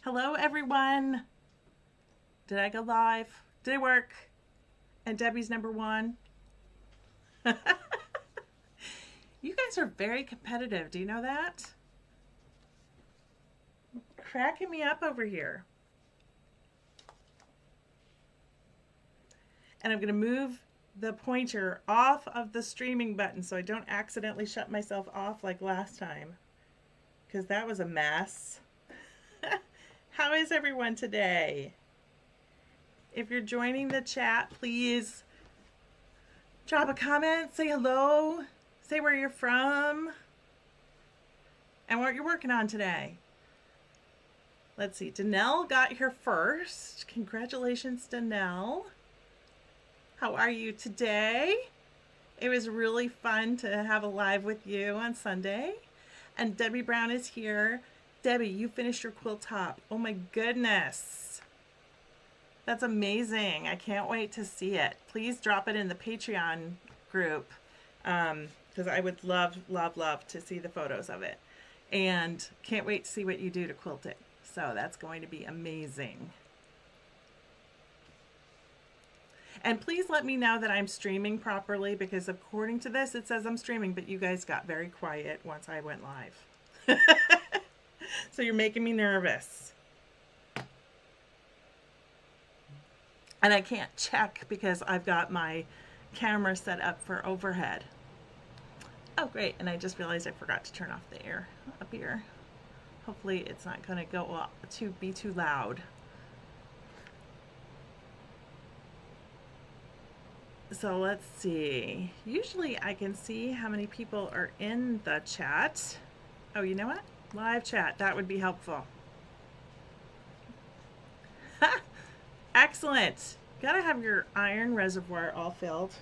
Hello, everyone. Did I go live? Did it work? And Debbie's number one. You guys are very competitive. Do you know that? Cracking me up over here. And I'm going to move the pointer off of the streaming button so I don't accidentally shut myself off like last time, because that was a mess. How is everyone today? If you're joining the chat, please drop a comment, say hello, say where you're from, and what you're working on today. Let's see, Danelle got here first. Congratulations, Danelle. How are you today? It was really fun to have a live with you on Sunday. And Debbie Brown is here. Debbie, you finished your quilt top. Oh my goodness. That's amazing. I can't wait to see it. Please drop it in the Patreon group, because I would love, love, love to see the photos of it. And can't wait to see what you do to quilt it. So that's going to be amazing. And please let me know that I'm streaming properly, because according to this, it says I'm streaming, but you guys got very quiet once I went live. So you're making me nervous. And I can't check because I've got my camera set up for overhead. Oh, great. And I just realized I forgot to turn off the air up here. Hopefully it's not going to go up to be too loud. So let's see. Usually I can see how many people are in the chat. Oh, you know what? Live chat. That would be helpful. Excellent. Gotta have your iron reservoir all filled.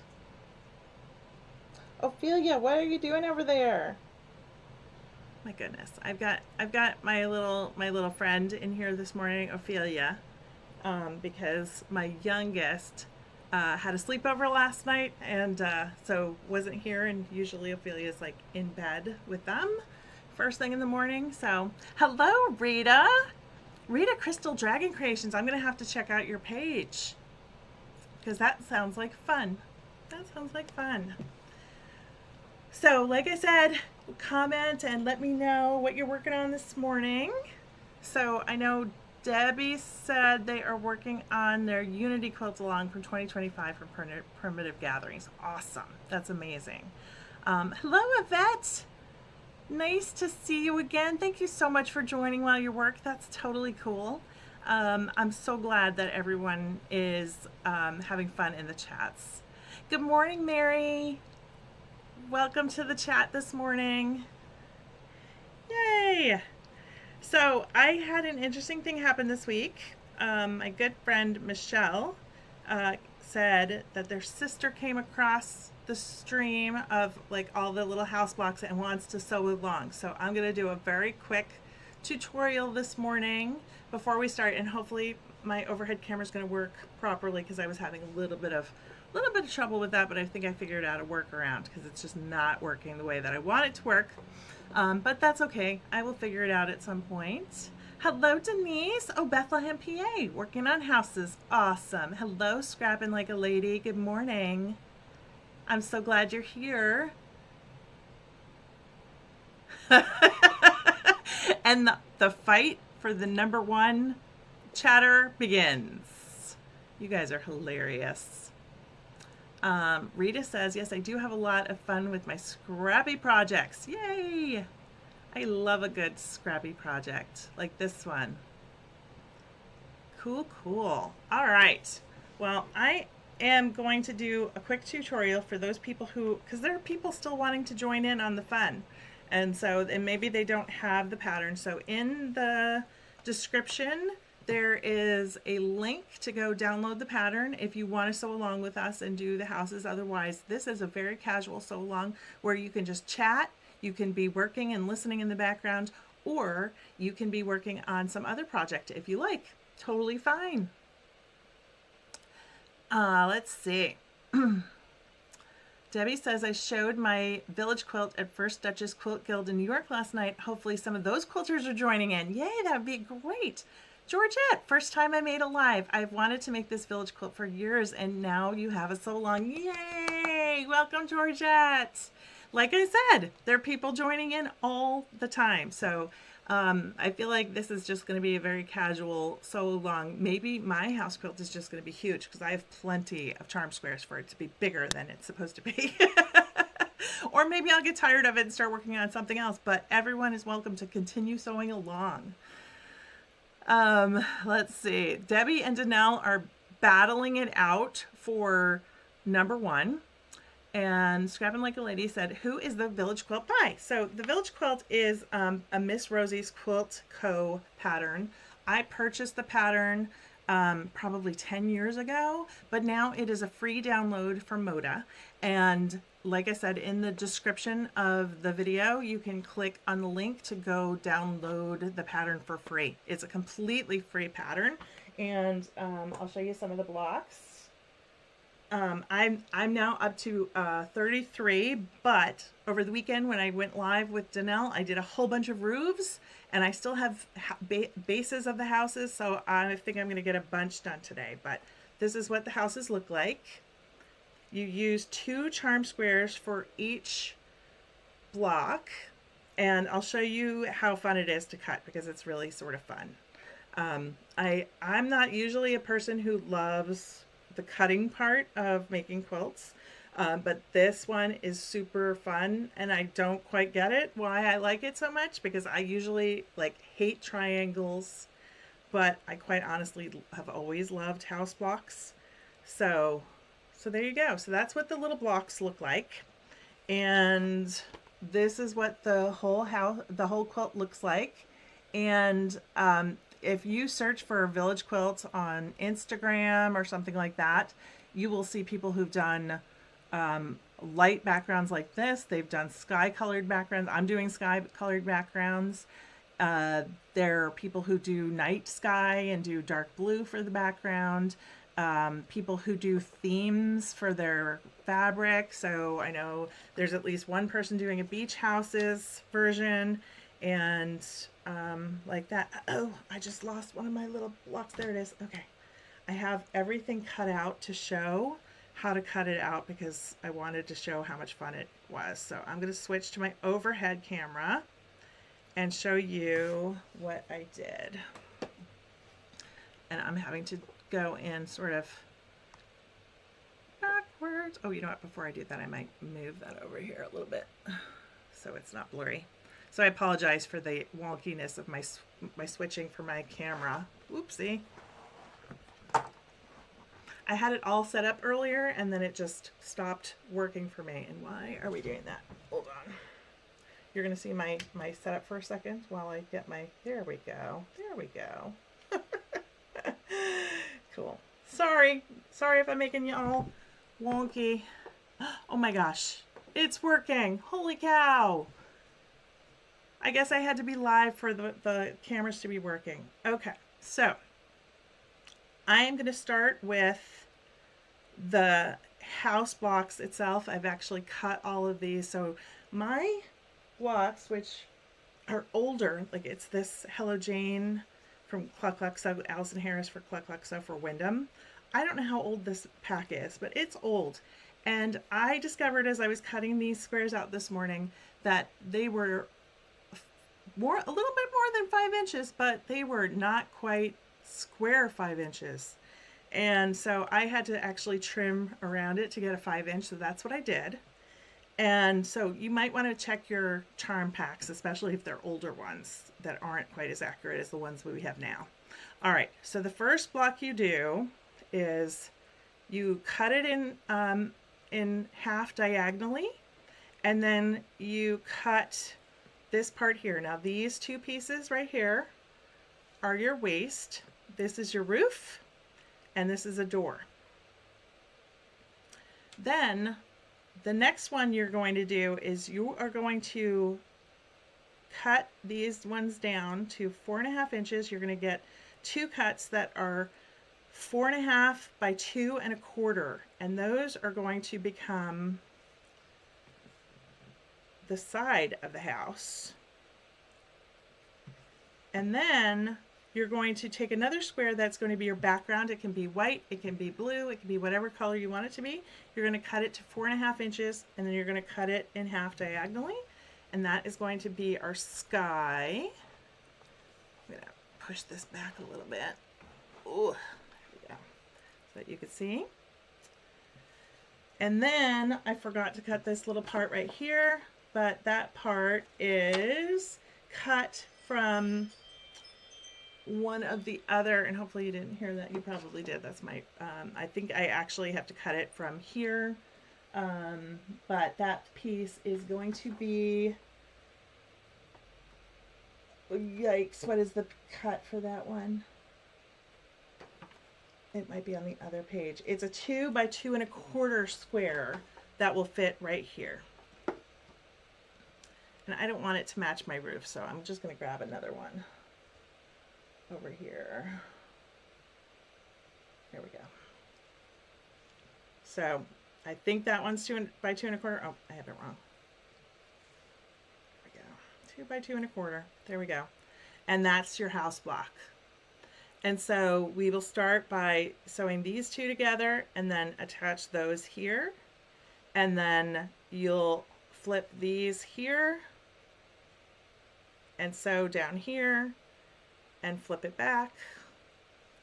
Ophelia, what are you doing over there? My goodness. I've got my little friend in here this morning, Ophelia, because my youngest had a sleepover last night, and so wasn't here, and usually Ophelia's like in bed with them first thing in the morning. So hello, Rita Crystal Dragon Creations. I'm gonna have to check out your page, because that sounds like fun. So like I said, comment and let me know what you're working on this morning. So I know Debbie said they are working on their Unity Quilt Along from 2025 for Primitive Gatherings. Awesome. That's amazing. Hello, Yvette. Nice to see you again. Thank you so much for joining while you work. That's totally cool. I'm so glad that everyone is having fun in the chats. Good morning, Mary. Welcome to the chat this morning. Yay! So I had an interesting thing happen this week. My good friend Michelle said that their sister came across the stream of like all the little house blocks and wants to sew along. So I'm going to do a very quick tutorial this morning before we start, and hopefully my overhead camera is going to work properly, because I was having a little bit of trouble with that, but I think I figured out a workaround, because it's just not working the way that I want it to work. But that's okay. I will figure it out at some point. Hello, Denise. Oh, Bethlehem, PA, working on houses. Awesome. Hello, Scrapping Like a Lady. Good morning. I'm so glad you're here. And the fight for the #1 chatter begins. You guys are hilarious. Rita says, yes, I do have a lot of fun with my Scrappy projects. Yay! I love a good Scrappy project like this one. Cool, cool. All right. Well, I am going to do a quick tutorial for those people who, because there are people still wanting to join in on the fun. And so, and maybe they don't have the pattern. So in the description, there is a link to go download the pattern if you want to sew along with us and do the houses. Otherwise, this is a very casual sew along where you can just chat, you can be working and listening in the background, or you can be working on some other project if you like. Totally fine. Let's see. Debbie says, I showed my village quilt at First Duchess Quilt Guild in New York last night. Hopefully some of those quilters are joining in. Yay, that would be great. Georgette, first time I made a live. I've wanted to make this village quilt for years, and now you have it so long. Yay! Welcome, Georgette. Like I said, there are people joining in all the time. So I feel like this is just going to be a very casual so long. Maybe my house quilt is just going to be huge because I have plenty of charm squares for it to be bigger than it's supposed to be. Or maybe I'll get tired of it and start working on something else. But everyone is welcome to continue sewing along. Let's see. Debbie and Danelle are battling it out for number one. And Scrapping Like a Lady said, who is the Village Quilt by? So the Village Quilt is a Miss Rosie's Quilt Co. pattern. I purchased the pattern probably 10 years ago, but now it is a free download from Moda. And like I said, in the description of the video, you can click on the link to go download the pattern for free. It's a completely free pattern. And I'll show you some of the blocks. I'm now up to 33, but over the weekend when I went live with Danelle, I did a whole bunch of roofs, and I still have bases of the houses, so I think I'm going to get a bunch done today. But this is what the houses look like. You use 2 charm squares for each block, and I'll show you how fun it is to cut because it's really sort of fun. I'm not usually a person who loves the cutting part of making quilts, but this one is super fun, and I don't quite get it why I like it so much because I usually like hate triangles, but I quite honestly have always loved house blocks. So there you go. So that's what the little blocks look like, and this is what the whole quilt looks like. And if you search for Village Quilt on Instagram or something like that, you will see people who've done light backgrounds like this. They've done sky colored backgrounds. I'm doing sky colored backgrounds. There are people who do night sky and do dark blue for the background. People who do themes for their fabric. So I know there's at least one person doing a beach houses version, and like that. Oh, I just lost one of my little blocks. There it is. Okay. I have everything cut out to show how to cut it out because I wanted to show how much fun it was. So I'm going to switch to my overhead camera and show you what I did. And I'm having to go in sort of backwards. Oh, you know what? Before I do that, I might move that over here a little bit so it's not blurry. So I apologize for the wonkiness of my switching for my camera. Oopsie. I had it all set up earlier and then it just stopped working for me. And why are we doing that? Hold on. You're going to see my setup for a second while I get my... There we go. There we go. Cool. Sorry if I'm making you all wonky. Oh my gosh. It's working. Holy cow. I guess I had to be live for the cameras to be working. Okay, so I am going to start with the house blocks itself. I've actually cut all of these. So my blocks, which are older, like it's this Hello Jane from Cluck Cluck Sew, Allison Harris for Cluck Cluck Sew for Wyndham. I don't know how old this pack is, but it's old. And I discovered as I was cutting these squares out this morning that they were a little bit more than 5 inches, but they were not quite square 5 inches. And so I had to actually trim around it to get a 5-inch, so that's what I did. And so you might want to check your charm packs, especially if they're older ones that aren't quite as accurate as the ones we have now. All right, so the first block you do is you cut it in half diagonally, and then you cut this part here. Now these 2 pieces right here are your waist. This is your roof, and this is a door. Then the next one you're going to do is you are going to cut these ones down to 4.5 inches. You're going to get 2 cuts that are 4.5 by 2 1/4, and those are going to become the side of the house. And then you're going to take another square that's going to be your background. It can be white, it can be blue, it can be whatever color you want it to be. You're going to cut it to 4.5 inches, and then you're going to cut it in half diagonally, and that is going to be our sky. I'm going to push this back a little bit. Ooh, there we go, so that you can see. And then I forgot to cut this little part right here, but that part is cut from one of the other, and hopefully you didn't hear that. You probably did. That's my, I think I actually have to cut it from here. But that piece is going to be, yikes, what is the cut for that one? It might be on the other page. It's a 2 by 2.25 square that will fit right here. And I don't want it to match my roof, so I'm just going to grab another one over here. There we go. So I think that one's 2 by 2.25. Oh, I have it wrong. There we go. 2 by 2.25. There we go. And that's your house block. And so we will start by sewing these two together and then attach those here. And then you'll flip these here and sew down here and flip it back,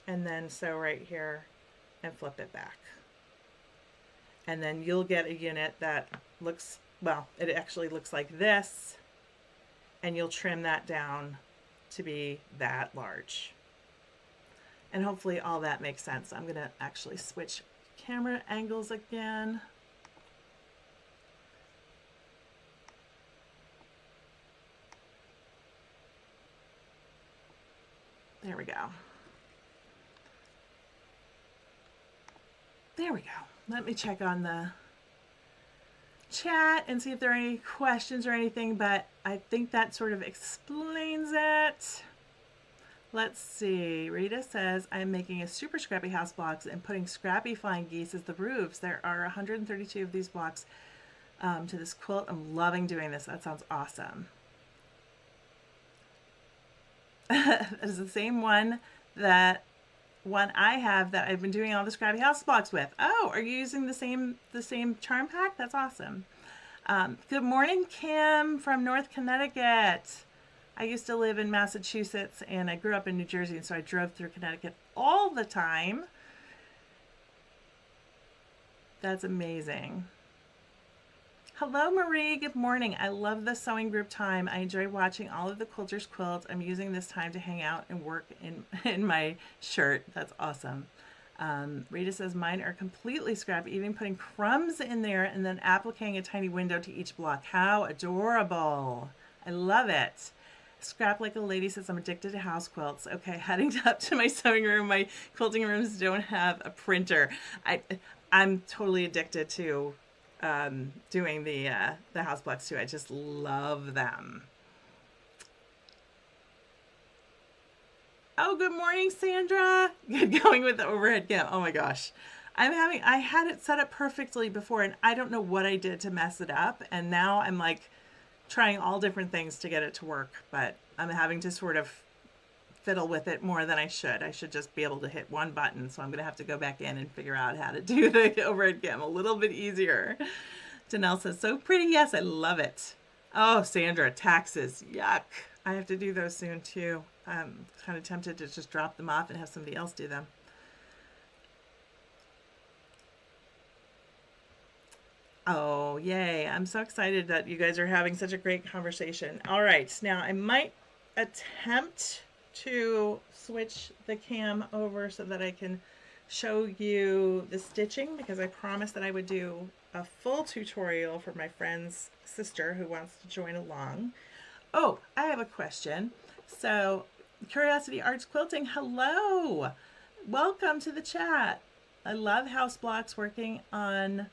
and then sew right here and flip it back. And then you'll get a unit that looks, well, it actually looks like this, and you'll trim that down to be that large. And hopefully all that makes sense. I'm gonna actually switch camera angles again. There we go. There we go. Let me check on the chat and see if there are any questions or anything, but I think that sort of explains it. Let's see. Rita says, I'm making a super scrappy house blocks and putting scrappy flying geese as the roofs. There are 132 of these blocks to this quilt. I'm loving doing this. That sounds awesome. That is the same one I have that I've been doing all the scrappy house blocks with. Oh, are you using the same charm pack? That's awesome. Good morning, Kim from North Connecticut. I used to live in Massachusetts and I grew up in New Jersey, and so I drove through Connecticut all the time. That's amazing. Hello, Marie. Good morning. I love the sewing group time. I enjoy watching all of the quilters quilt. I'm using this time to hang out and work in my shirt. That's awesome. Rita says, mine are completely scrappy, even putting crumbs in there and then appliquing a tiny window to each block. How adorable. I love it. Scrap Like a Lady says, I'm addicted to house quilts. Okay, heading up to my sewing room. My quilting rooms don't have a printer. I'm totally addicted to doing the house blocks too. I just love them. Oh, good morning, Sandra. Going with the overhead cam. Oh my gosh. I had it set up perfectly before, and I don't know what I did to mess it up. And now I'm like trying all different things to get it to work, but I'm having to sort of fiddle with it more than I should. I should just be able to hit one button, so I'm going to have to go back in and figure out how to do the overhead cam a little bit easier. Danelle says, so pretty. Yes, I love it. Oh, Sandra, taxes. Yuck. I have to do those soon too. I'm kind of tempted to just drop them off and have somebody else do them. Oh, yay. I'm so excited that you guys are having such a great conversation. All right, now I might attempt to switch the cam over so that I can show you the stitching, because I promised that I would do a full tutorial for my friend's sister who wants to join along. Oh, I have a question. So, Curiosity Arts Quilting, hello. Welcome to the chat. I love house blocks, working on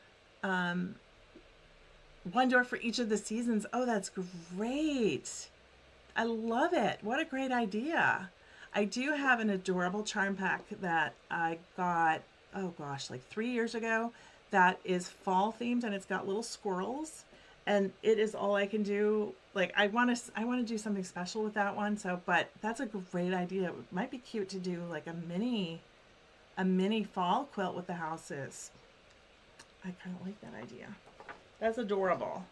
one door for each of the seasons. Oh, that's great. I love it. What a great idea. I do have an adorable charm pack that I got, oh gosh, like 3 years ago, that is fall themed, and it's got little squirrels, and it is all I can do. like I want to do something special with that one. So, but that's a great idea. It might be cute to do like a mini fall quilt with the houses. I kind of like that idea. That's adorable.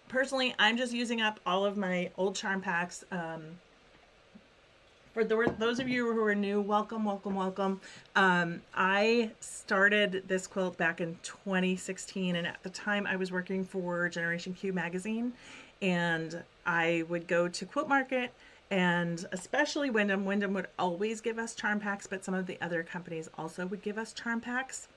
Personally, I'm just using up all of my old charm packs. For those of you who are new, welcome, welcome, welcome. I started this quilt back in 2016, and at the time I was working for Generation Q magazine, and I would go to Quilt Market, and especially Wyndham. Wyndham would always give us charm packs, but some of the other companies also would give us charm packs,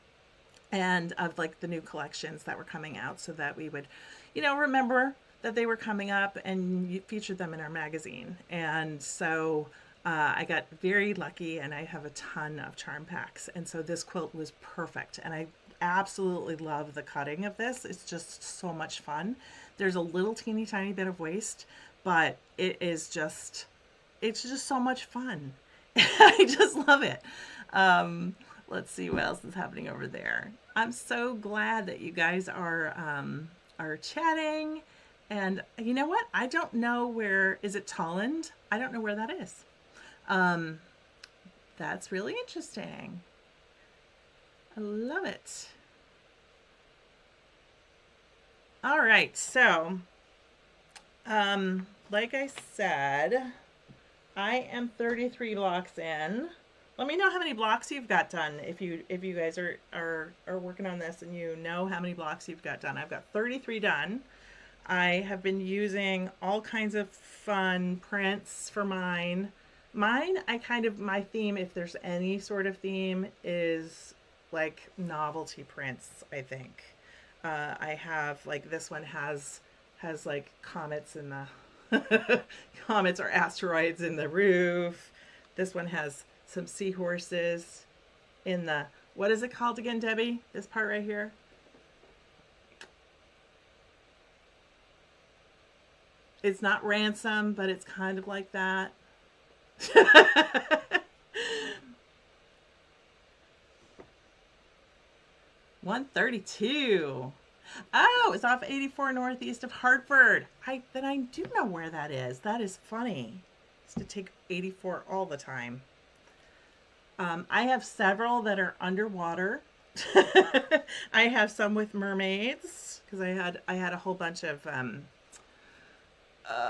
and of like the new collections that were coming out, so that we would, remember that they were coming up and feature them in our magazine. And so I got very lucky, and I have a ton of charm packs. And so this quilt was perfect. And I absolutely love the cutting of this. It's just so much fun. There's a little teeny tiny bit of waste, but it's just so much fun. I just love it. Let's see what else is happening over there. I'm so glad that you guys are chatting. And you know what? I don't know where, is it Tolland? I don't know where that is. That's really interesting. I love it. All right, so like I said, I am 33 blocks in. Let me know how many blocks you've got done if you guys are working on this and you know how many blocks you've got done. I've got 33 done. I have been using all kinds of fun prints for mine. Mine, my theme, if there's any sort of theme, is like novelty prints, I think. I have, like, this one has like comets in the, comets or asteroids in the roof. This one has some seahorses in the, what is it called again, Debbie? This part right here? It's not ransom, but it's kind of like that. 132. Oh, it's off 84 northeast of Hartford. Then I do know where that is. That is funny. I used to take 84 all the time. I have several that are underwater. I have some with mermaids because I had a whole bunch of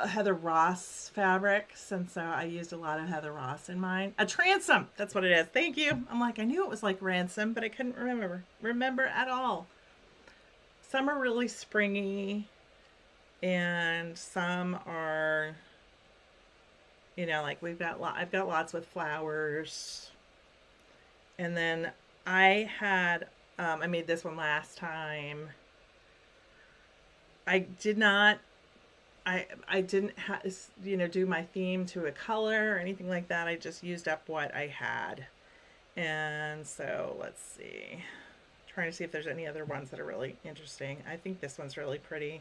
Heather Ross fabrics, and so I used a lot of Heather Ross in mine. A transom, that's what it is. Thank you. I'm like, I knew it was like ransom, but I couldn't remember at all. Some are really springy, and some are, like I've got lots with flowers. And then I had, I made this one last time. I didn't do my theme to a color or anything like that. I just used up what I had. And so let's see. Trying to see if there's any other ones that are really interesting. I think this one's really pretty.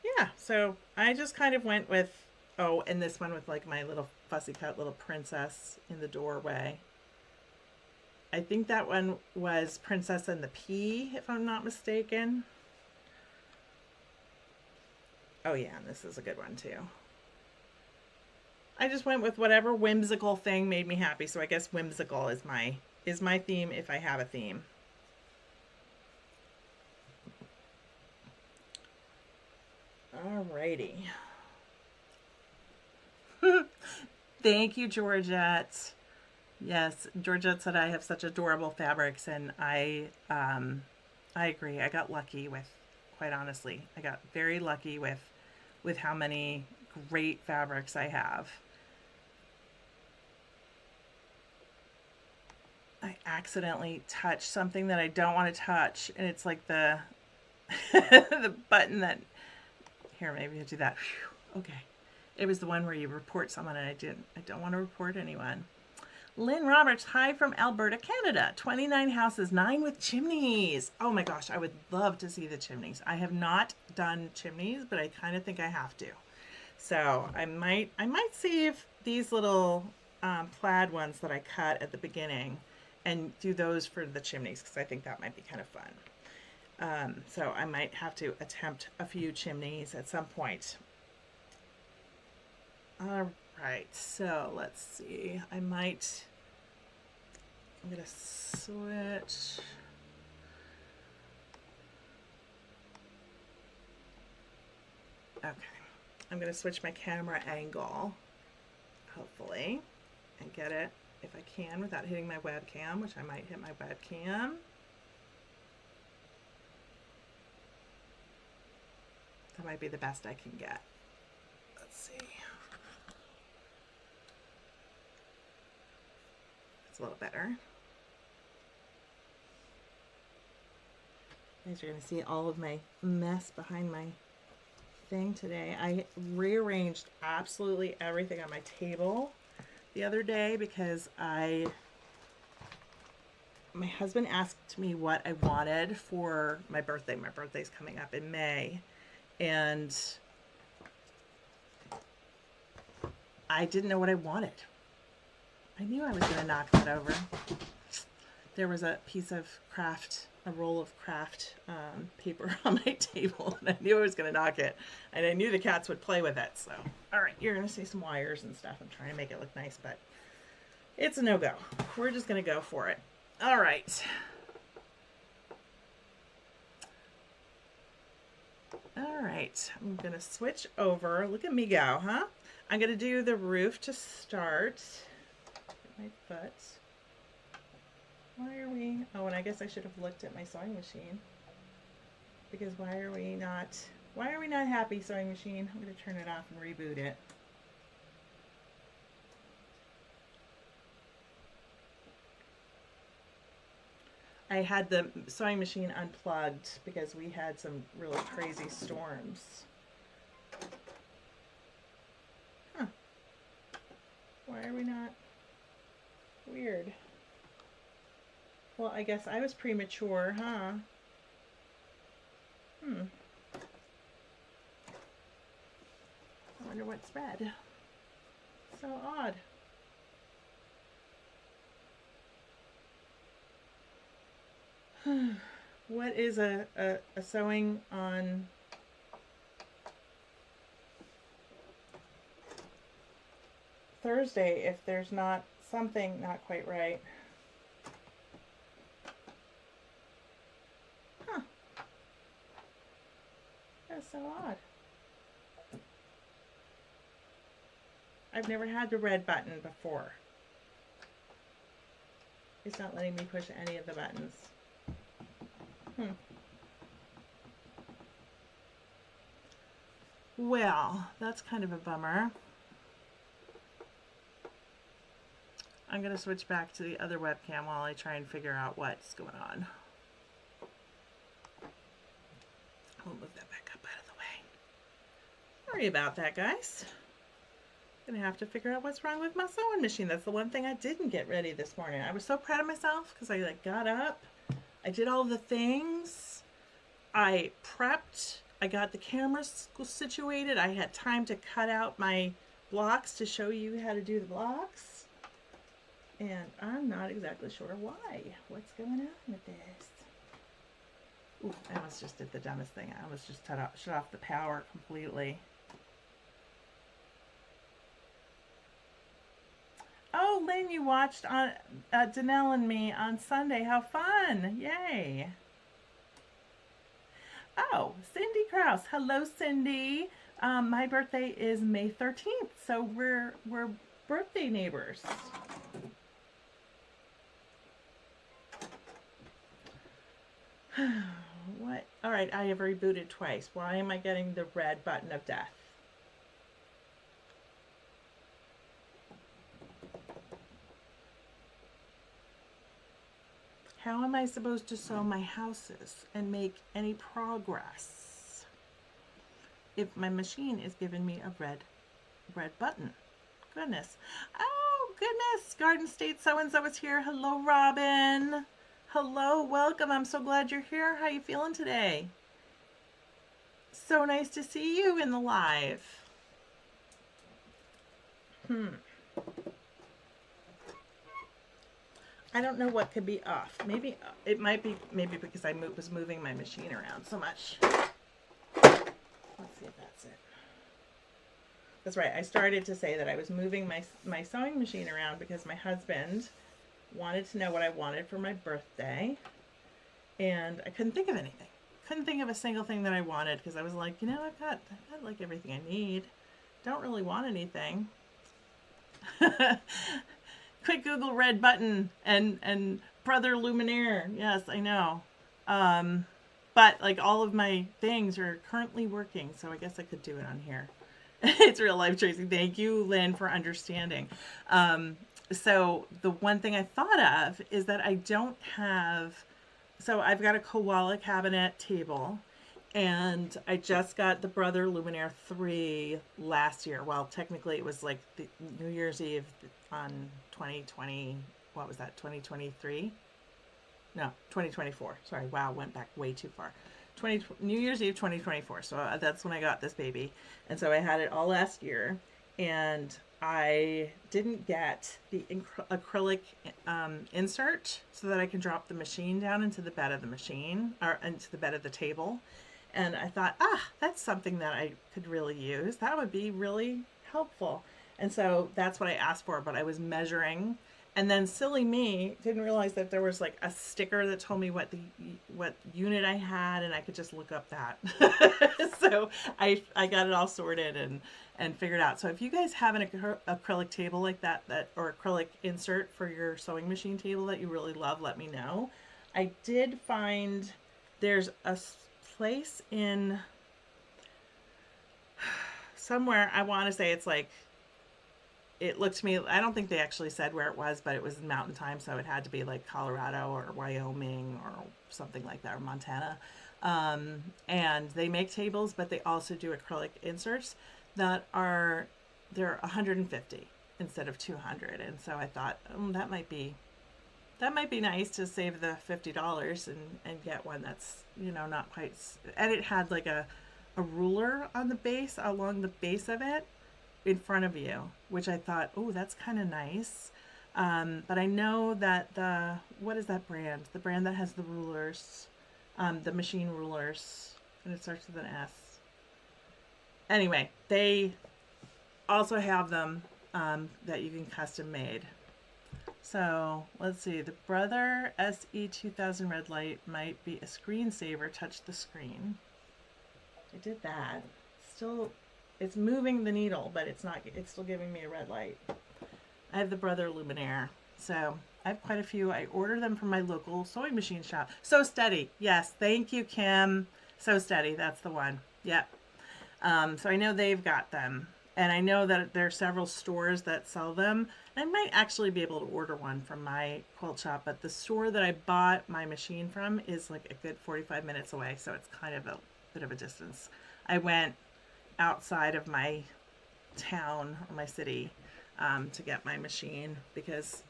Yeah, so I just kind of went with, oh, and this one with like my little fussy cut little princess in the doorway. I think that one was Princess and the Pea, if I'm not mistaken. Oh yeah, and this is a good one too. I just went with whatever whimsical thing made me happy, so I guess whimsical is my theme if I have a theme. Alrighty. Thank you, Georgette. Yes, Georgette said I have such adorable fabrics, and I agree. I got lucky with, quite honestly, I got very lucky with how many great fabrics I have. I accidentally touched something that I don't want to touch, and it's like the the button that, here, maybe I'll do that. Whew. Okay. It was the one where you report someone, and I don't want to report anyone. Lynn Roberts, hi from Alberta, Canada. 29 houses, 9 with chimneys. Oh my gosh, I would love to see the chimneys. I have not done chimneys, but I kind of think I have to. So I might save these little plaid ones that I cut at the beginning and do those for the chimneys, because I think that might be kind of fun. So I might have to attempt a few chimneys at some point. All right, so let's see. I'm going to switch. Okay, I'm going to switch my camera angle, hopefully, and get it, if I can, without hitting my webcam, which I might hit my webcam. That might be the best I can get. Let's see. It's a little better. You guys are going to see all of my mess behind my thing today. I rearranged absolutely everything on my table the other day because my husband asked me what I wanted for my birthday. My birthday's coming up in May, and I didn't know what I wanted. I knew I was going to knock that over. There was a piece of a roll of craft paper on my table, and I knew I was going to knock it, and I knew the cats would play with it. So, all right, you're going to see some wires and stuff. I'm trying to make it look nice, but it's a no-go. We're just going to go for it. All right. All right, I'm going to switch over. Look at me go, huh? I'm going to do the roof to start. Get my foot. Why are we? Oh, and I guess I should have looked at my sewing machine. Because why are we not happy, sewing machine? I'm going to turn it off and reboot it. I had the sewing machine unplugged because we had some really crazy storms. Huh. Why are we not? Weird. Well, I guess I was premature, huh? I wonder what's red. So odd. What is a sewing on Thursday if there's not something not quite right? Huh. That's so odd. I've never had the red button before. It's not letting me push any of the buttons. Well, that's kind of a bummer. I'm going to switch back to the other webcam while I try and figure out what's going on. I'll move that back up out of the way. Sorry about that, guys. I'm going to have to figure out what's wrong with my sewing machine. That's the one thing I didn't get ready this morning. I was so proud of myself because I got up. I did all the things. I prepped. I got the camera situated. I had time to cut out my blocks to show you how to do the blocks. And I'm not exactly sure why. What's going on with this? Ooh, I almost just did the dumbest thing. I almost just shut off the power completely. Oh, Lynn, you watched on Danelle and me on Sunday. How fun! Yay! Oh, Cindy Krause. Hello, Cindy. My birthday is May 13th, so we're birthday neighbors. What? All right, I have rebooted twice. Why am I getting the red button of death? How am I supposed to sew my houses and make any progress if my machine is giving me a red button? Goodness. Oh, goodness. Garden State so-and-so is here. Hello, Robin. Hello, welcome. I'm so glad you're here. How you feeling today? So nice to see you in the live. I don't know what could be off. Maybe it might be because I was moving my machine around so much. Let's see if that's it. That's right. I started to say that I was moving my sewing machine around because my husband wanted to know what I wanted for my birthday, and I couldn't think of anything. Couldn't think of a single thing that I wanted because I was like, I've got like everything I need. Don't really want anything. Quick Google red button and Brother Luminaire. Yes, I know. But like all of my things are currently working, so I guess I could do it on here. It's real life, Tracy. Thank you, Lynn, for understanding. So the one thing I thought of is that I don't have, so I've got a koala cabinet table, and I just got the Brother Luminaire 3 last year. Well, technically it was like the New Year's Eve on 2020, what was that, 2023? No, 2024. Sorry, wow, went back way too far. New Year's Eve 2024. So that's when I got this baby. And so I had it all last year, and I didn't get the acrylic insert so that I can drop the machine down into the bed of the machine, or into the bed of the table. And I thought, that's something that I could really use. That would be really helpful. And so that's what I asked for, but I was measuring. And then silly me didn't realize that there was like a sticker that told me what unit I had, and I could just look up that. So I got it all sorted and figured out. So if you guys have an acrylic table like that or acrylic insert for your sewing machine table that you really love, let me know. I did find there's a place in somewhere, I want to say it's like, it looked to me, I don't think they actually said where it was, but it was mountain time, so it had to be like Colorado or Wyoming or something like that, or Montana. And they make tables, but they also do acrylic inserts that they're 150 instead of 200. And so I thought, that might be nice to save the $50 and get one that's, not quite, and it had like a ruler on the base, along the base of it, in front of you, which I thought, that's kind of nice. But I know that what is that brand? The brand that has the rulers, the machine rulers, and it starts with an S. Anyway, they also have them that you can custom made. So let's see, the Brother SE2000 red light might be a screensaver. Touch the screen. I did that. Still, it's moving the needle, but it's still giving me a red light. I have the Brother Luminaire. So I have quite a few. I order them from my local sewing machine shop. So Steady. Yes, thank you, Kim. So Steady, that's the one. Yep. So I know they've got them. And I know that there are several stores that sell them. I might actually be able to order one from my quilt shop, but the store that I bought my machine from is like a good 45 minutes away, so it's kind of a bit of a distance. I went outside of my town or my city to get my machine because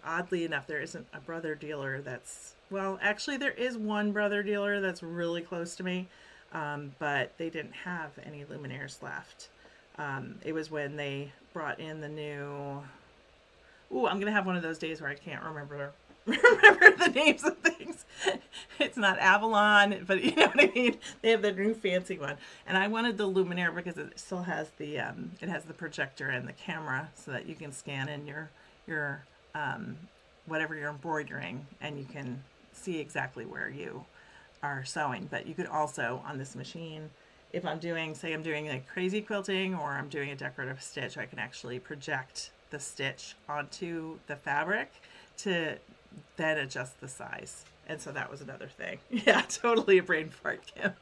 oddly enough, there isn't a Brother dealer that's, well, actually there is one Brother dealer that's really close to me, but they didn't have any luminaires left. It was when they brought in the new, I'm gonna have one of those days where I can't remember the names of things. It's not Avalon, but you know what I mean. They have the new fancy one, and I wanted the Luminaire because it still has the it has the projector and the camera, so that you can scan in your whatever you're embroidering, and you can see exactly where you are sewing. But you could also, on this machine, if I'm doing, say I'm doing like crazy quilting or I'm doing a decorative stitch, I can actually project the stitch onto the fabric to then adjust the size. And so that was another thing. Yeah, totally a brain fart, Kim.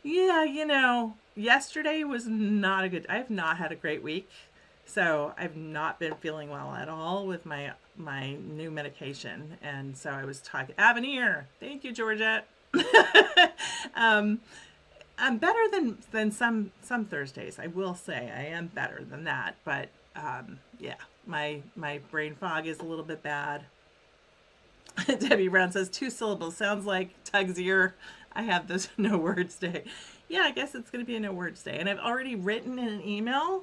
Yeah, yesterday was not a good, I have not had a great week. So I've not been feeling well at all with my new medication. And so I was talking, Avenir, thank you, Georgette. I'm better than some Thursdays, I will say. I am better than that, but yeah, my brain fog is a little bit bad. Debbie Brown says 2 syllables. Sounds like Tug's ear. I have this no words day. Yeah, I guess it's going to be a no words day. And I've already written in an email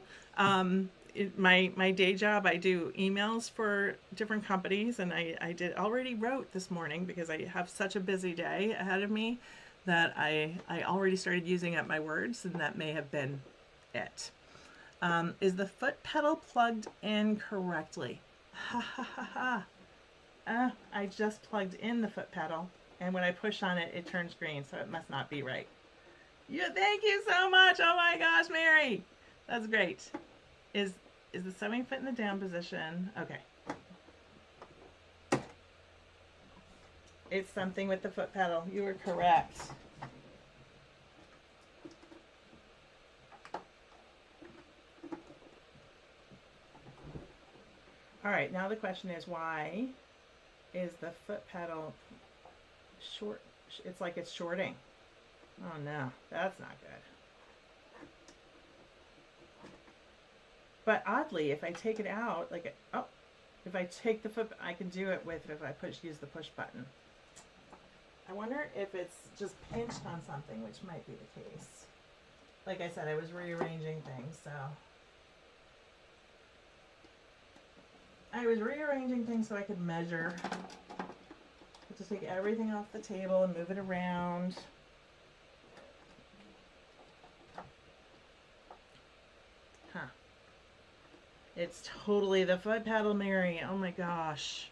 my day job, I do emails for different companies, and I already wrote this morning because I have such a busy day ahead of me that I already started using up my words, and that may have been it. Is the foot pedal plugged in correctly? Ha ha ha ha. I just plugged in the foot pedal, and when I push on it, it turns green, so it must not be right. Yeah, thank you so much. Oh my gosh, Mary. That's great. Is the sewing foot in the down position? Okay. It's something with the foot pedal. You were correct. All right, now the question is, why is the foot pedal short? It's like it's shorting. Oh no, that's not good. But oddly, if I take it out, like, oh, if I take the foot, I can do it with, if I use the push button. I wonder if it's just pinched on something, which might be the case. Like I said, I was rearranging things, so. I was rearranging things so I could measure. To take everything off the table and move it around. Huh. It's totally the foot pedal, Mary. Oh my gosh.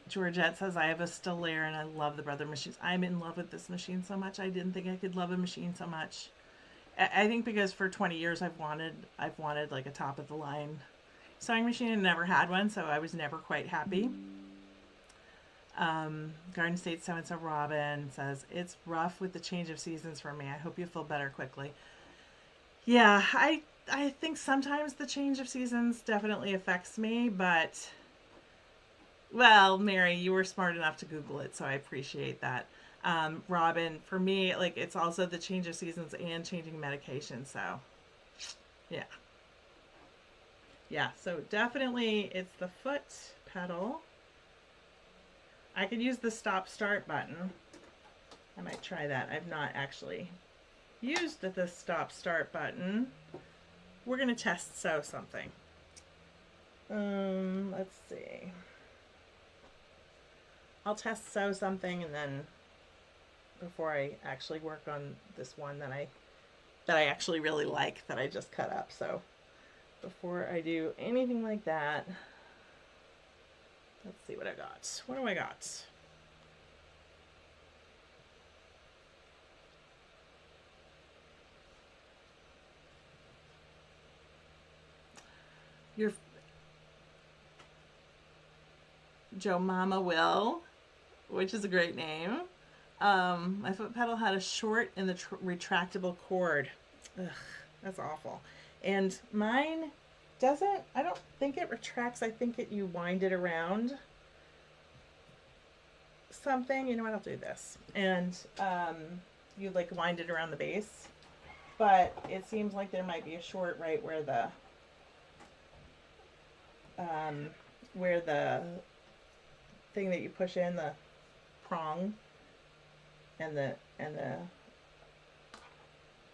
Georgette says, I have a Stellaire and I love the Brother machines. I'm in love with this machine so much. I didn't think I could love a machine so much. I think because for 20 years I've wanted like a top of the line sewing machine and never had one, so I was never quite happy. Garden State So-and-so Robin says, it's rough with the change of seasons for me. I hope you feel better quickly. Yeah, I think sometimes the change of seasons definitely affects me, but, well, Mary, you were smart enough to Google it, so I appreciate that. Robin, for me, like, it's also the change of seasons and changing medication, so, yeah. Yeah, so definitely it's the foot pedal. I could use the stop start button. I might try that. I've not actually used the stop start button. We're going to test sew something. Let's see. I'll test sew something and then before I actually work on this one that I actually really like that I just cut up. So before I do anything like that, let's see what I got. What do I got? Your Joe Mama Will, which is a great name. My foot pedal had a short in the retractable cord. Ugh, that's awful. And mine doesn't, I don't think it retracts. I think you wind it around something. You know what, I'll do this. And you like wind it around the base. But it seems like there might be a short right where the thing that you push in, the prong, and the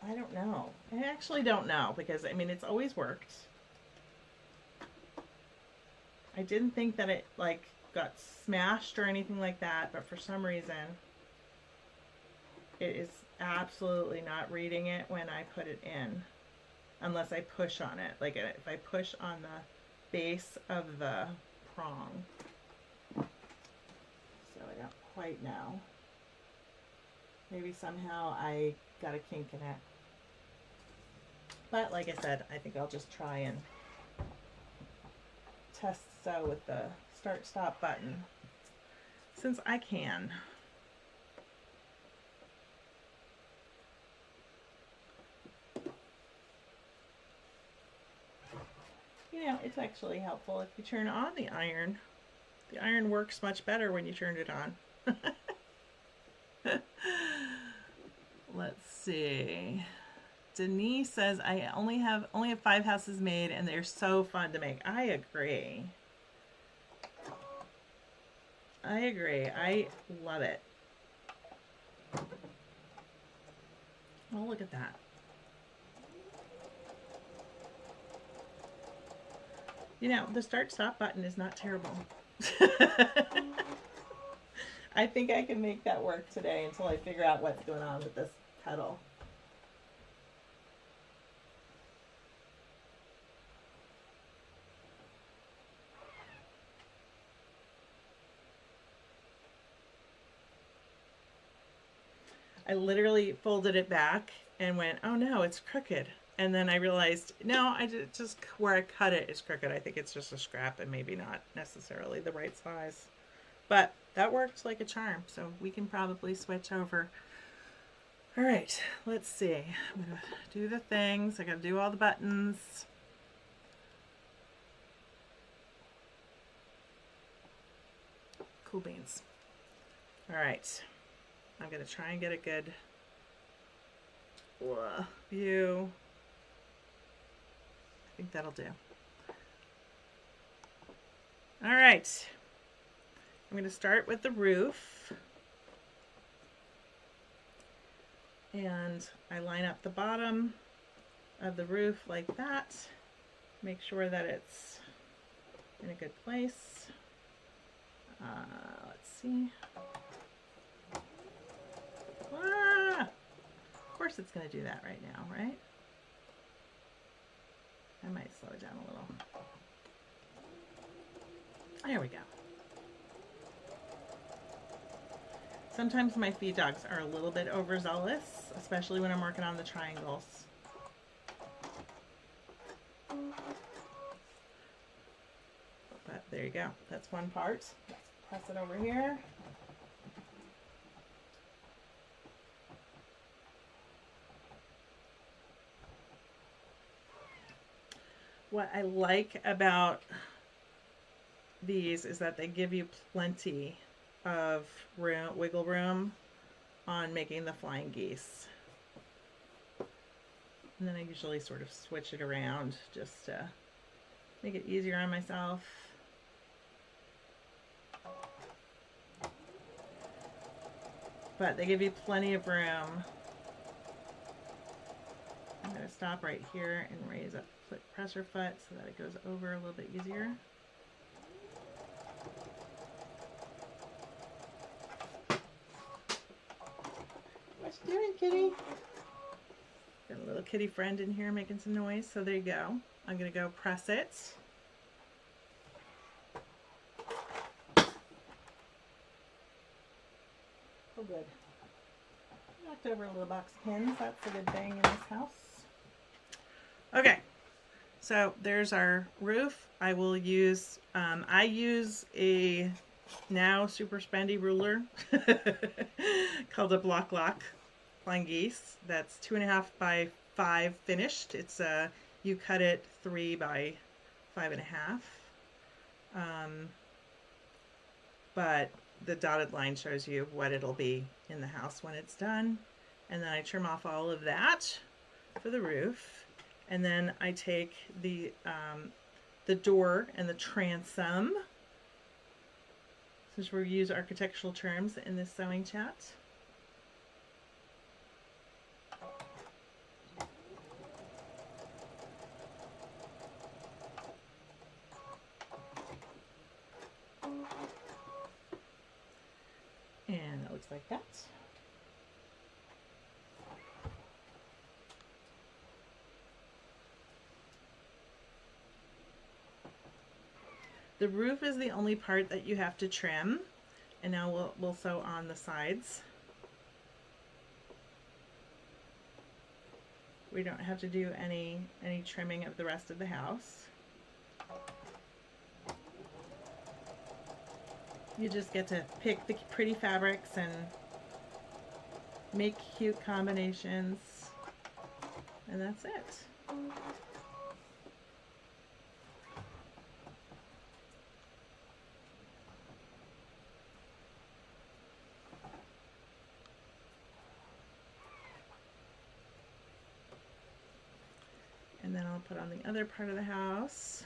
I don't know. I actually don't know because I mean it's always worked. I didn't think that it like got smashed or anything like that, but for some reason it is absolutely not reading it when I put it in unless I push on it. Like if I push on the base of the prong. So I don't quite know. Maybe somehow I got a kink in it. But like I said, I think I'll just try and test sew with the start stop button since I can. You know, it's actually helpful if you turn on the iron. The iron works much better when you turn it on. Let's see. Denise says, I only have 5 houses made and they're so fun to make. I agree. I agree. I love it. Oh, look at that. You know, the start stop button is not terrible. I think I can make that work today until I figure out what's going on with this pedal. I literally folded it back and went, oh no, it's crooked. And then I realized, no, just where I cut it is crooked. I think it's just a scrap and maybe not necessarily the right size. But that worked like a charm, so we can probably switch over. All right, let's see. I'm gonna do the things. I gotta do all the buttons. Cool beans. All right, I'm gonna try and get a good view. I think that'll do. All right, I'm gonna start with the roof. And I line up the bottom of the roof like that. Make sure that it's in a good place. Let's see. Ah! Of course it's going to do that right now, right? I might slow it down a little. There we go. Sometimes my feed dogs are a little bit overzealous, especially when I'm working on the triangles. But there you go. That's one part. Let's press it over here. What I like about these is that they give you plenty of room, wiggle room on making the flying geese. And then I usually sort of switch it around just to make it easier on myself. But they give you plenty of room. I'm going to stop right here and raise up pressure foot so that it goes over a little bit easier. What you doing, kitty? Got a little kitty friend in here making some noise, so there you go. I'm going to go press it. Oh, good. Knocked over a little box of pins. That's a good thing in this house. Okay, so there's our roof. I will use, I use a now super spendy ruler called a block lock flying geese. That's 2.5 by 5 finished. It's you cut it 3 by 5.5. But the dotted line shows you what it'll be in the house when it's done. And then I trim off all of that for the roof. And then I take the door and the transom, since we use architectural terms in this sewing chat. And it looks like that. The roof is the only part that you have to trim, and now we'll sew on the sides. We don't have to do any trimming of the rest of the house. You just get to pick the pretty fabrics and make cute combinations, and that's it. And then I'll put on the other part of the house.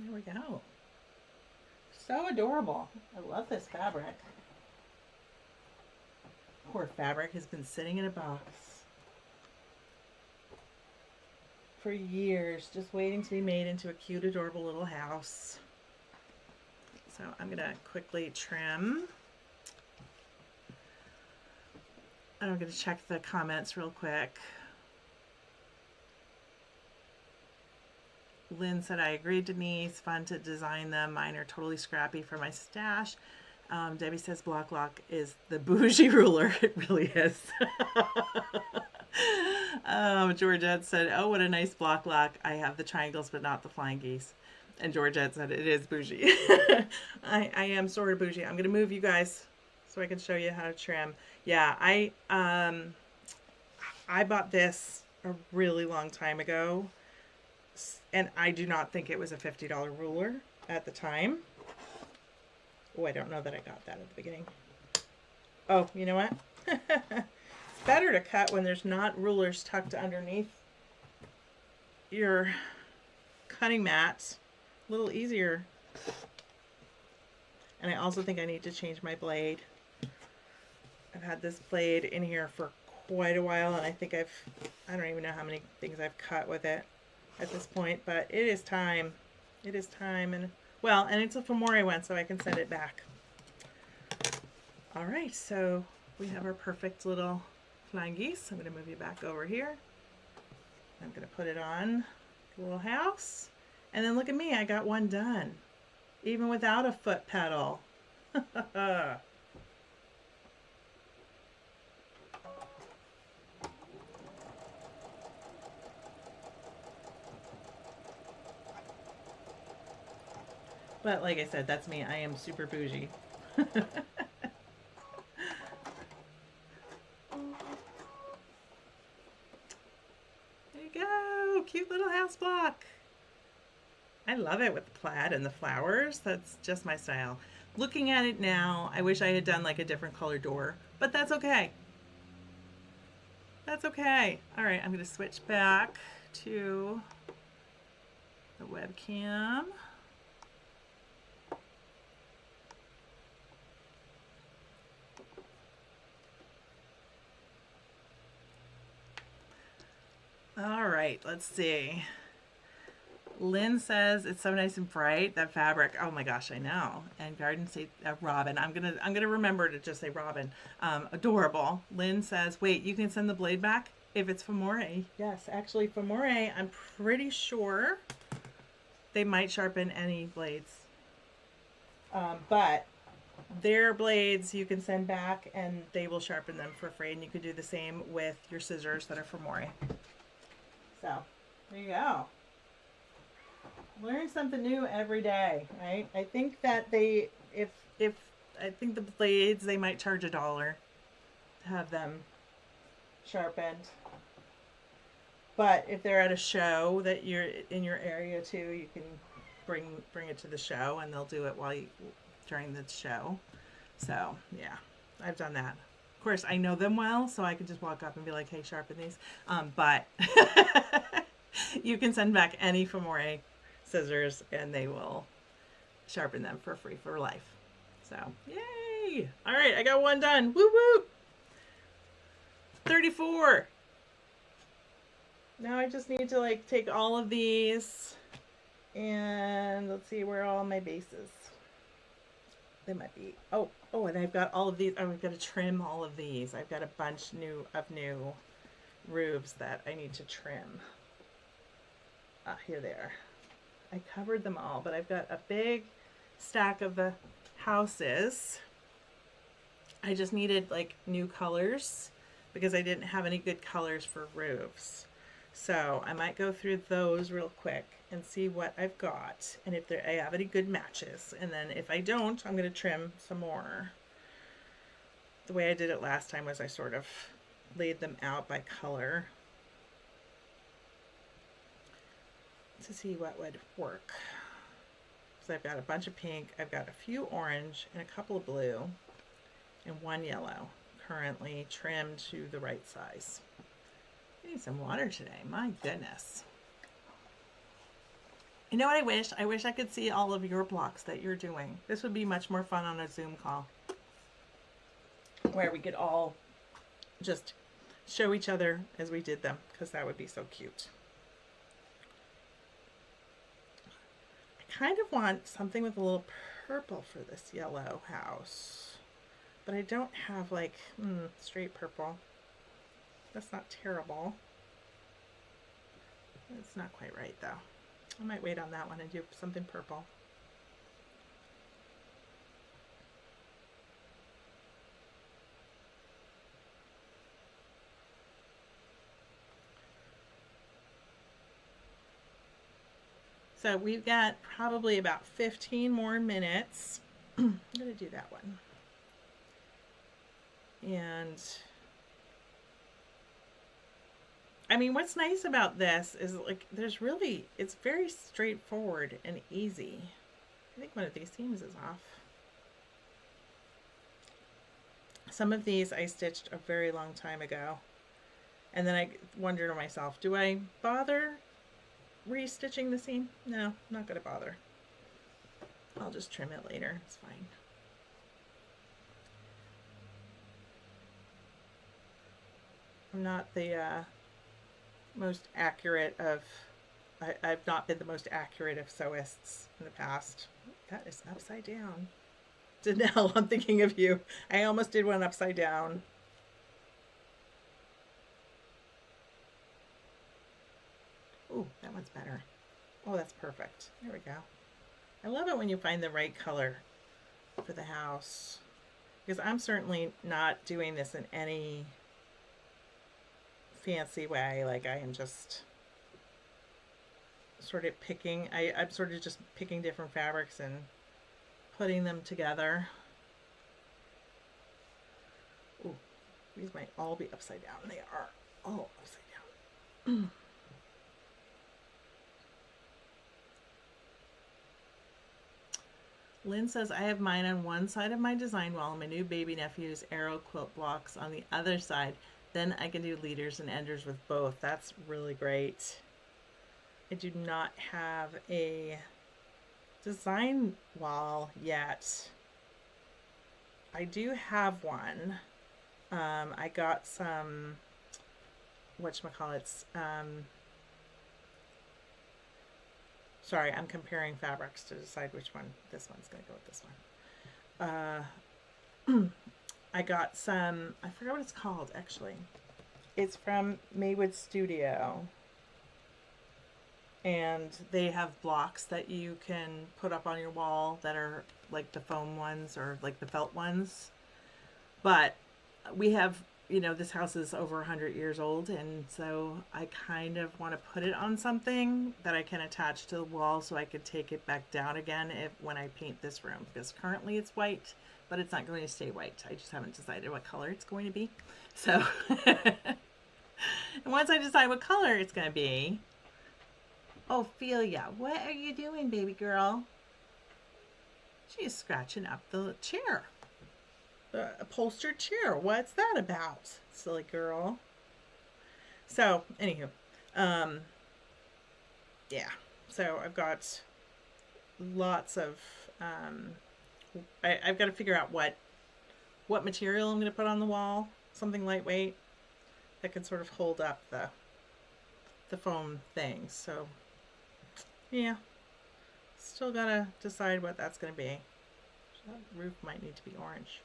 There we go. So adorable. I love this fabric. Poor fabric has been sitting in a box for years, just waiting to be made into a cute, adorable little house. So I'm going to quickly trim. I'm going to check the comments real quick. Lynn said, I agree, Denise. Fun to design them. Mine are totally scrappy for my stash. Debbie says block lock is the bougie ruler. It really is. Georgette said, oh, what a nice block lock. I have the triangles, but not the flying geese. And Georgette said, it is bougie. I am sort of bougie. I'm going to move you guys so I can show you how to trim. Yeah, I bought this a really long time ago. And I do not think it was a $50 ruler at the time. Oh, I don't know that I got that at the beginning. Oh, you know what? It's better to cut when there's not rulers tucked underneath your cutting mat. A little easier. And I also think I need to change my blade. I've had this blade in here for quite a while, and I think I don't even know how many things I've cut with it at this point, but it is time. It is time. And well, and it's a Fomore one, so I can send it back. All right, so we have our perfect little flying geese. I'm going to move you back over here. I'm going to put it on the little house. And then look at me, I got one done. Even without a foot pedal. But like I said, that's me. I am super bougie. There you go. Cute little house block. I love it with the plaid and the flowers. That's just my style. Looking at it now, I wish I had done like a different color door, but that's okay. That's okay. All right, I'm going to switch back to the webcam. All right, let's see. Lynn says it's so nice and bright, that fabric. Oh my gosh, I know. And Garden say Robin. I'm gonna remember to just say Robin. Adorable. Lynn says, wait, you can send the blade back if it's Fomore. Yes, actually Fomore, I'm pretty sure they might sharpen any blades. But their blades you can send back and they will sharpen them for free. And you can do the same with your scissors that are Fomore. So there you go. Learn something new every day, right? I think that they, if I think the blades, they might charge $1 to have them sharpened. But if they're at a show that you're in your area too, you can bring it to the show and they'll do it during the show. So yeah, I've done that. Of course, I know them well, so I can just walk up and be like, hey, sharpen these. But you can send back any Fomore scissors and they will sharpen them for free for life. So yay! All right, I got one done. Woo woo! 34. Now I just need to like take all of these and let's see where are all my bases. They might be. Oh, and I've got all of these. I've got to trim all of these. I've got a bunch of new roofs that I need to trim. Here they are. I covered them all, but I've got a big stack of the houses. I just needed like new colors because I didn't have any good colors for roofs. So I might go through those real quick and see what I've got and if I have any good matches. And then if I don't, I'm going to trim some more. The way I did it last time was I sort of laid them out by color to see what would work. So I've got a bunch of pink, I've got a few orange and a couple of blue and one yellow currently trimmed to the right size. I need some water today, my goodness. You know what I wish? I wish I could see all of your blocks that you're doing. This would be much more fun on a Zoom call where we could all just show each other as we did them, because that would be so cute. I kind of want something with a little purple for this yellow house, but I don't have like straight purple. That's not terrible. It's not quite right though. I might wait on that one and do something purple. So we've got probably about 15 more minutes. I'm going to do that one. And I mean, what's nice about this is like there's really, it's very straightforward and easy. I think one of these seams is off. Some of these I stitched a very long time ago. And then I wondered to myself, do I bother restitching the seam? No, I'm not going to bother. I'll just trim it later. It's fine. I'm not the most accurate of, I've not been the most accurate of sewists in the past. That is upside down. Danelle, I'm thinking of you. I almost did one upside down. Ooh, that one's better. Oh, that's perfect. There we go. I love it when you find the right color for the house, because I'm certainly not doing this in any fancy way. Like I am just sort of picking, I'm sort of just picking different fabrics and putting them together. Ooh, these might all be upside down. They are all upside down. Lynn says, I have mine on one side of my design wall and my new baby nephew's arrow quilt blocks on the other side. Then I can do leaders and enders with both. That's really great. I do not have a design wall yet. I do have one. I got some, whatchamacallits, sorry, I'm comparing fabrics to decide which one. This one's going to go with this one. I got some, I forgot what it's called actually. It's from Maywood Studio. And they have blocks that you can put up on your wall that are like the foam ones or like the felt ones. But we have, you know, this house is over 100 years old, and so I kind of want to put it on something that I can attach to the wall so I could take it back down again when I paint this room, because currently it's white, but it's not going to stay white. I just haven't decided what color it's going to be. So and once I decide what color it's going to be, Ophelia, what are you doing, baby girl? She's scratching up the chair. The upholstered chair. What's that about, silly girl? So, anywho, yeah. So I've got lots of, I've got to figure out what material I'm going to put on the wall. Something lightweight that can sort of hold up the foam things. So, yeah. Still got to decide what that's going to be. That roof might need to be orange.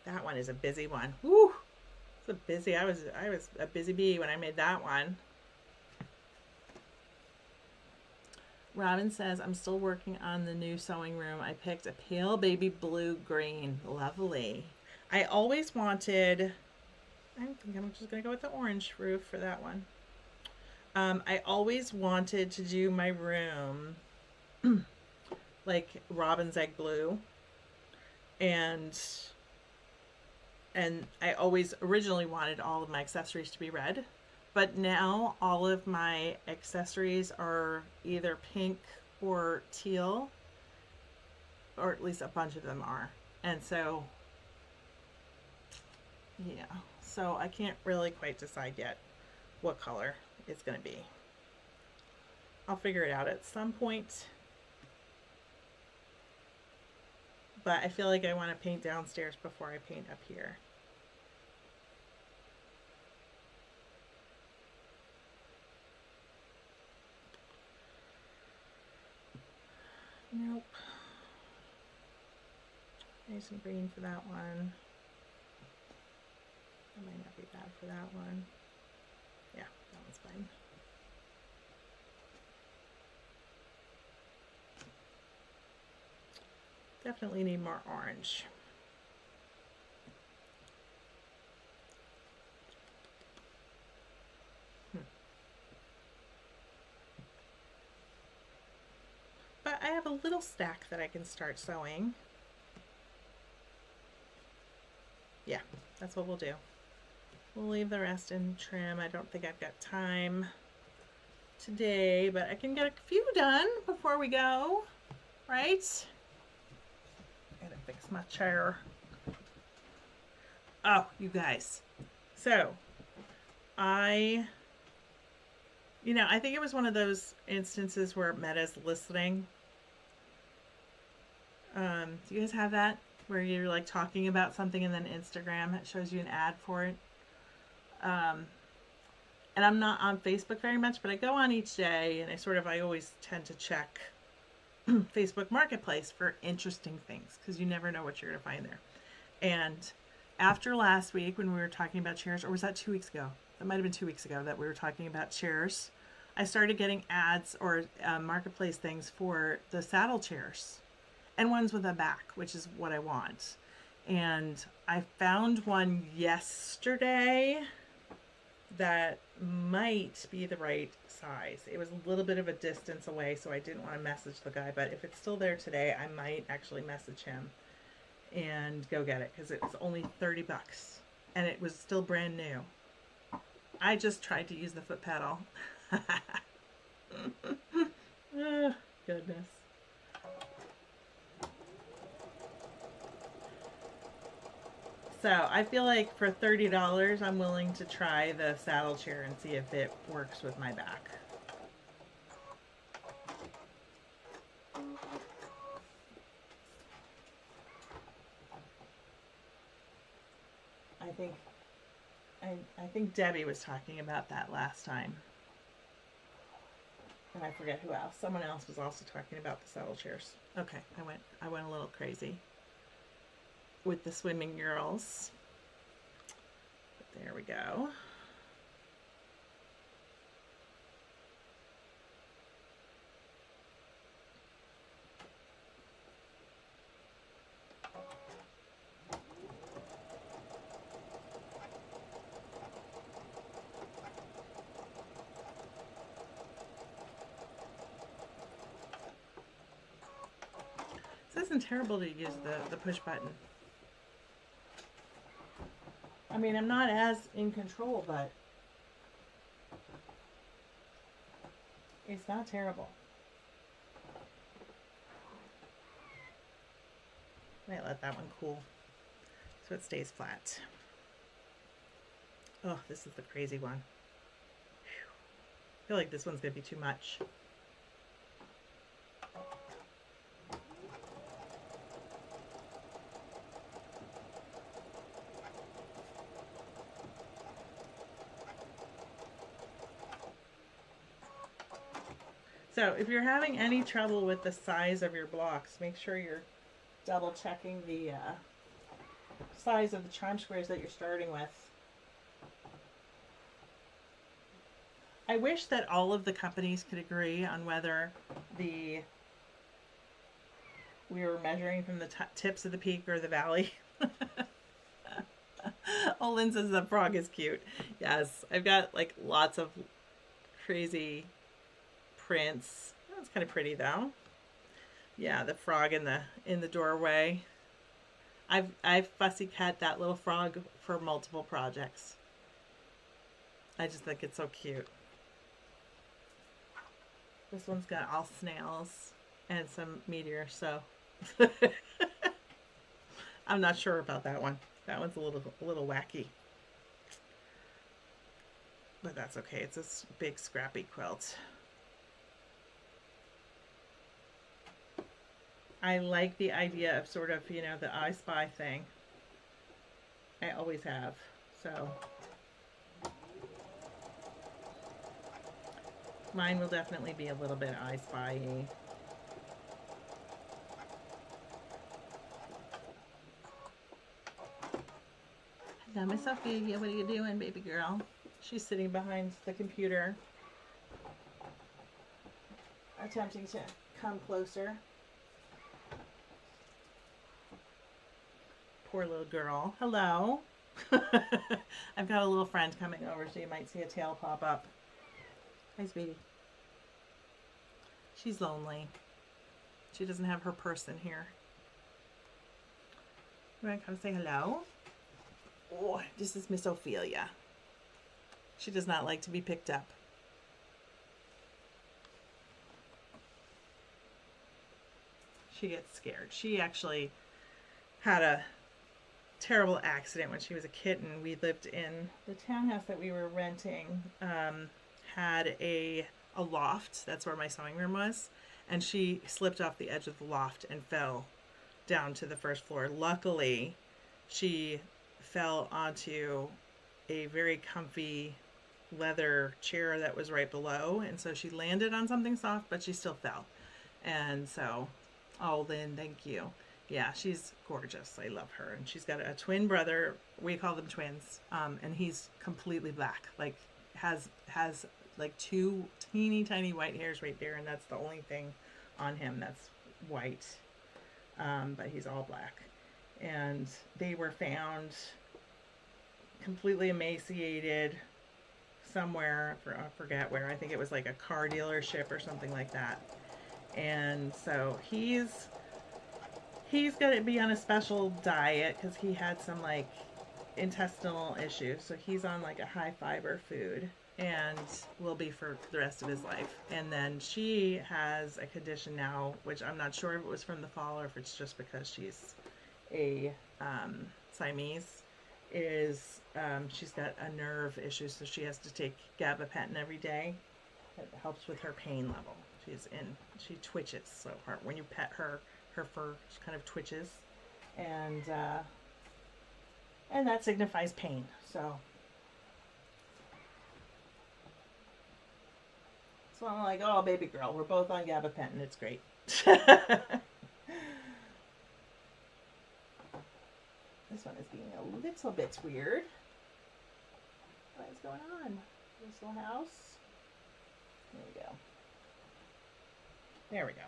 That one is a busy one. Woo! It's a busy. I was a busy bee when I made that one. Robin says, I'm still working on the new sewing room. I picked a pale baby blue green. Lovely. I always wanted, I think I'm just going to go with the orange roof for that one. I always wanted to do my room like robin's egg blue, and I always originally wanted all of my accessories to be red, but now all of my accessories are either pink or teal, or at least a bunch of them are. And so, yeah, so I can't really quite decide yet what color it's going to be. I'll figure it out at some point. But I feel like I want to paint downstairs before I paint up here. Nope. Nice and green for that one. That might not be bad for that one. Yeah, that one's fine. Definitely need more orange. But I have a little stack that I can start sewing. Yeah, that's what we'll do. We'll leave the rest in trim. I don't think I've got time today, but I can get a few done before we go, right? Gotta fix my chair. Oh, you guys. So, I think it was one of those instances where Meta's listening. Do you guys have that? Where you're like talking about something and then Instagram shows you an ad for it? And I'm not on Facebook very much, but I go on each day and I always tend to check Facebook Marketplace for interesting things because you never know what you're going to find there. And after last week when we were talking about chairs, or was that 2 weeks ago? That might have been 2 weeks ago that we were talking about chairs. I started getting ads or Marketplace things for the saddle chairs and ones with a back, which is what I want. And I found one yesterday that might be the right size. It was a little bit of a distance away, so I didn't want to message the guy, but if it's still there today, I might actually message him and go get it because it's only 30 bucks and it was still brand new. I just tried to use the foot pedal. Oh, goodness. So I feel like for $30, I'm willing to try the saddle chair and see if it works with my back. I think Debbie was talking about that last time. And I forget who else. Someone else was also talking about the saddle chairs. Okay, I went a little crazy with the swimming girls. But there we go. This isn't terrible to use the push button. I mean, I'm not as in control, but it's not terrible. Might let that one cool so it stays flat. Oh, this is the crazy one. Whew. I feel like this one's gonna be too much. So if you're having any trouble with the size of your blocks, make sure you're double checking the size of the charm squares that you're starting with. I wish that all of the companies could agree on whether we were measuring from the tips of the peak or the valley. Oh, Lynn says the frog is cute. Yes, I've got like lots of crazy prints. That's kind of pretty though. Yeah, the frog in the doorway. I've fussy cut that little frog for multiple projects. I just think it's so cute. This one's got all snails and some meteors, so I'm not sure about that one. That one's a little wacky. But that's okay. It's a big scrappy quilt. I like the idea of sort of, you know, the I Spy thing. I always have. So mine will definitely be a little bit I Spy-y. Hello, Miss Ophelia. What are you doing, baby girl? She's sitting behind the computer, attempting to come closer. Poor little girl. Hello. I've got a little friend coming over, so you might see a tail pop up. Hi, sweetie. She's lonely. She doesn't have her person here. You want to come say hello? Oh, this is Miss Ophelia. She does not like to be picked up. She gets scared. She actually had a terrible accident when she was a kitten. We lived in the townhouse that we were renting, had a loft. That's where my sewing room was. And she slipped off the edge of the loft and fell down to the first floor. Luckily, she fell onto a very comfy leather chair that was right below. And so she landed on something soft, but she still fell. And so, oh, Lynn, thank you. Yeah, she's gorgeous. I love her. And she's got a twin brother. We call them twins. And he's completely black. Like, has like two teeny tiny white hairs right there. And that's the only thing on him that's white. But he's all black. And they were found completely emaciated somewhere. I forget where. I think it was like a car dealership or something like that. And so he's got to be on a special diet because he had some like intestinal issues. So he's on like a high fiber food and will be for the rest of his life. And then she has a condition now, which I'm not sure if it was from the fall or if it's just because she's a Siamese, is she's got a nerve issue, so she has to take gabapentin every day. It helps with her pain level. She twitches so hard. When you pet her, her fur kind of twitches, and that signifies pain. So I'm like, oh, baby girl, we're both on gabapentin. It's great. This one is being a little bit weird. What is going on? This little house. There we go. There we go.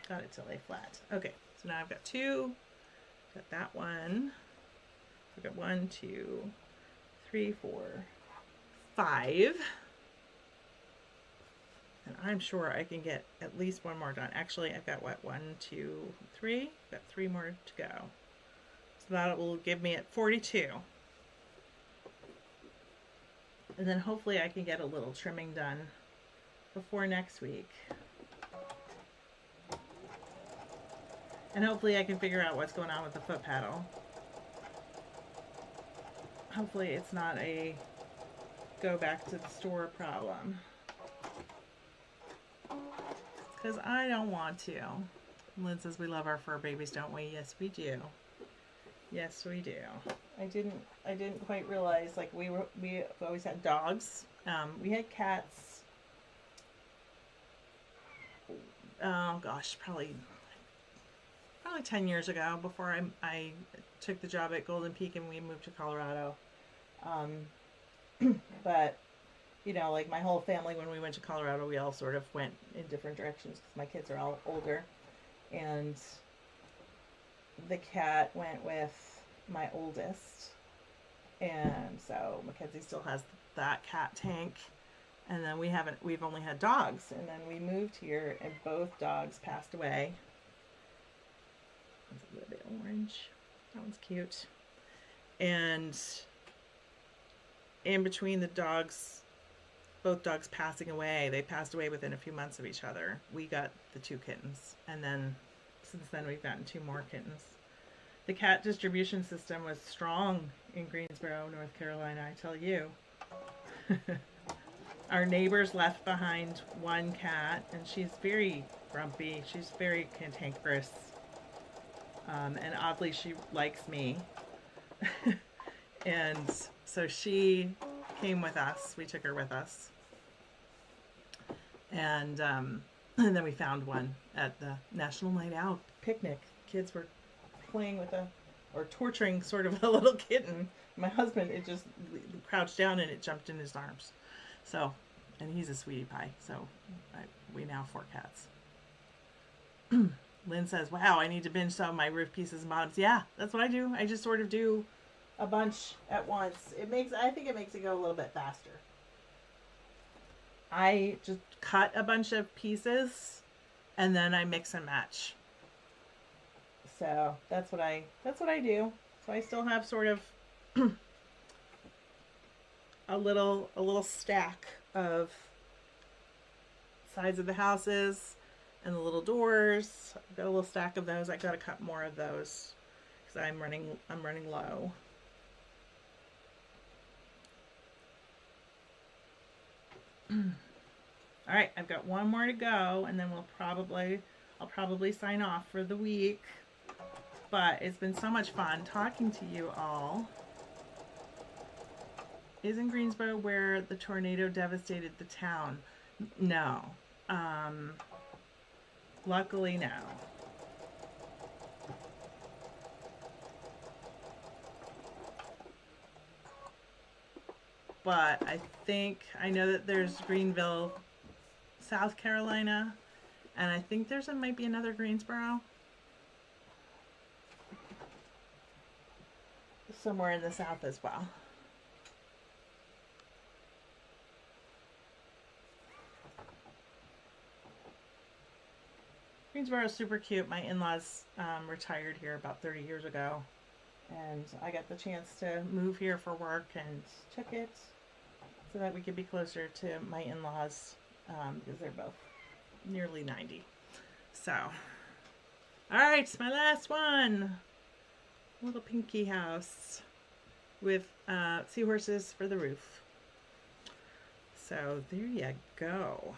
Got it to lay flat. Okay, so now I've got two. Got that one. I've got 1, 2, 3, 4, 5. And I'm sure I can get at least one more done. Actually, I've got what? 1, 2, 3. I've got 3 more to go. So that will give me at 42. And then hopefully I can get a little trimming done before next week. And hopefully I can figure out what's going on with the foot paddle. Hopefully it's not a go back to the store problem. Because I don't want to. Lynn says we love our fur babies, don't we? Yes, we do. Yes, we do. I didn't quite realize, like, we've always had dogs. We had cats. Oh gosh, probably 10 years ago, before I took the job at Golden Peak and we moved to Colorado. But you know, like my whole family, when we went to Colorado, we all sort of went in different directions because my kids are all older. And the cat went with my oldest. And so Mackenzie still has that cat tank. And then we've only had dogs. And then we moved here and both dogs passed away. It's a little bit orange. That one's cute. And in between the dogs, both dogs passing away, they passed away within a few months of each other. We got the 2 kittens. And then since then we've gotten 2 more kittens. The cat distribution system was strong in Greensboro, North Carolina, I tell you. Our neighbors left behind 1 cat, and she's very grumpy. She's very cantankerous. And oddly, she likes me. And so she came with us. We took her with us. And then we found one at the National Night Out picnic. Kids were playing with or torturing sort of a little kitten. My husband, it just crouched down and it jumped in his arms. So, and he's a sweetie pie. So we now have 4 cats. Lynn says, wow, I need to binge some of my roof pieces and bottoms. Yeah, that's what I do. I just sort of do a bunch at once. I think it makes it go a little bit faster. I just cut a bunch of pieces and then I mix and match. So that's what I do. So I still have sort of a little stack of sides of the houses and the little doors. I've got a little stack of those. I got to cut more of those because I'm running low. All right, I've got one more to go, and then I'll probably sign off for the week. But it's been so much fun talking to you all. Isn't Greensboro where the tornado devastated the town? No. Luckily, no. But I know that there's Greenville, South Carolina, and I think might be another Greensboro. Somewhere in the South as well. Greensboro is super cute. My in-laws retired here about 30 years ago, and I got the chance to move here for work and took it so that we could be closer to my in-laws because they're both nearly 90. So, all right, my last one. Little pinky house with seahorses for the roof. So there you go.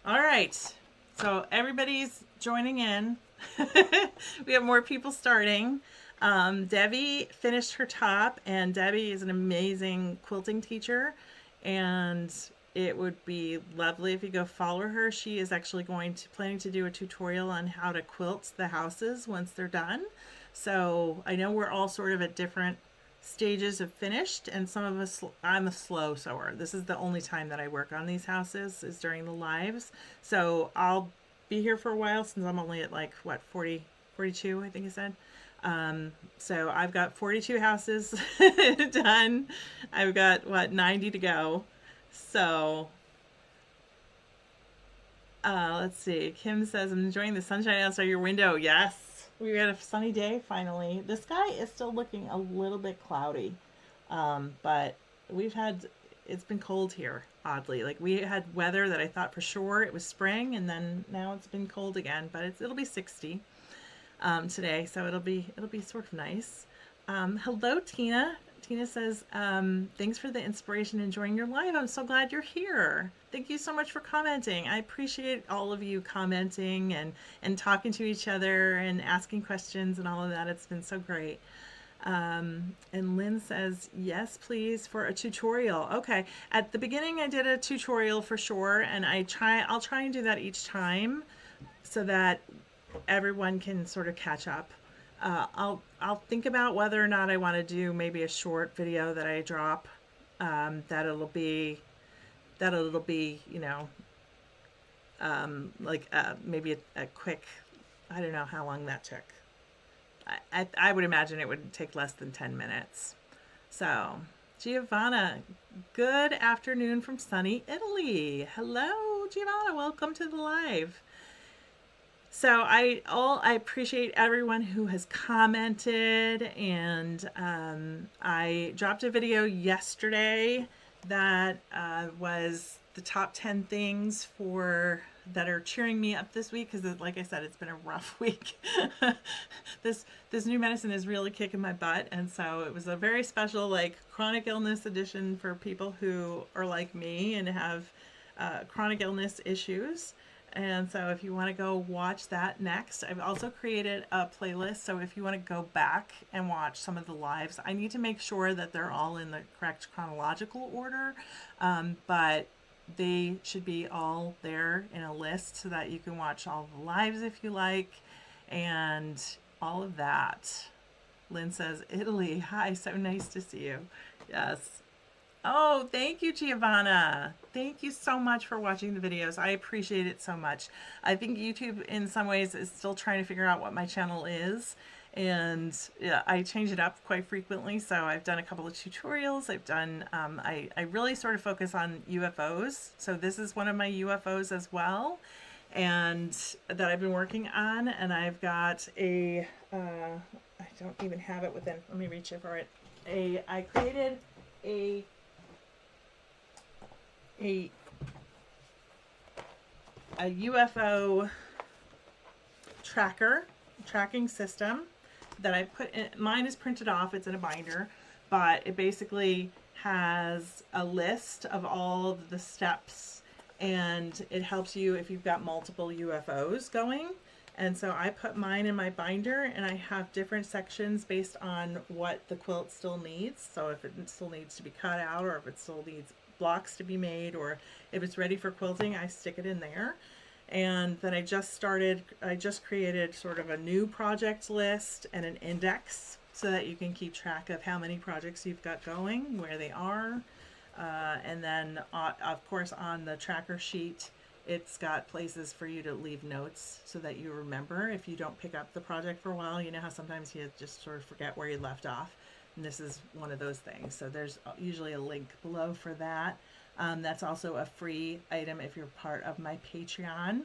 All right, so everybody's joining in. We have more people starting. Debbie finished her top, and Debbie is an amazing quilting teacher, and it would be lovely if you go follow her. She is actually planning to do a tutorial on how to quilt the houses once they're done. So I know we're all sort of at different stages of finished, and some of us, I'm a slow sewer. This is the only time that I work on these houses is during the lives. So I'll be here for a while since I'm only at like, what, 42, I think I said. So I've got 42 houses done. I've got, what, 90 to go. So, let's see. Kim says, I'm enjoying the sunshine outside your window. Yes. We had a sunny day finally. The sky is still looking a little bit cloudy. But it's been cold here, oddly. Like we had weather that I thought for sure it was spring, and then now it's been cold again, but it'll be 60 today, so it'll be sort of nice. Hello, Tina. Tina says, thanks for the inspiration, enjoying your live. I'm so glad you're here. Thank you so much for commenting. I appreciate all of you commenting and talking to each other and asking questions and all of that. It's been so great. And Lynn says, yes, please, for a tutorial. Okay. At the beginning, I did a tutorial for sure, and I'll try and do that each time so that everyone can sort of catch up. I'll think about whether or not I want to do maybe a short video that I drop, that it'll be, you know, like, maybe a quick, I don't know how long that took. I would imagine it would take less than 10 minutes. So, Giovanna, good afternoon from sunny Italy. Hello, Giovanna, welcome to the live. So I appreciate everyone who has commented, and I dropped a video yesterday that was the top 10 things that are cheering me up this week, because like I said, it's been a rough week. This new medicine is really kicking my butt, and so it was a very special like chronic illness edition for people who are like me and have chronic illness issues. And so if you want to go watch that next, I've also created a playlist. So if you want to go back and watch some of the lives, I need to make sure that they're all in the correct chronological order. But they should be all there in a list so that you can watch all the lives if you like and all of that. Lynn says, Italy. Hi, so nice to see you. Yes. Oh, thank you, Giovanna. Thank you so much for watching the videos. I appreciate it so much. I think YouTube in some ways is still trying to figure out what my channel is. And yeah, I change it up quite frequently. So I've done a couple of tutorials. I've done, I really sort of focus on UFOs. So this is one of my UFOs as well. And that I've been working on. And I've got a, I don't even have it within, let me reach it for it. I created a UFO tracker, tracking system that I put in. Mine is printed off, it's in a binder, but it basically has a list of all of the steps, and it helps you if you've got multiple UFOs going. And so I put mine in my binder, and I have different sections based on what the quilt still needs. So if it still needs to be cut out, or if it still needs blocks to be made, or if it's ready for quilting, I stick it in there. And then I just created sort of a new project list and an index so that you can keep track of how many projects you've got going, where they are. And then of course on the tracker sheet, it's got places for you to leave notes so that you remember if you don't pick up the project for a while. You know how sometimes you just sort of forget where you left off. And this is one of those things. So there's usually a link below for that. That's also a free item if you're part of my Patreon,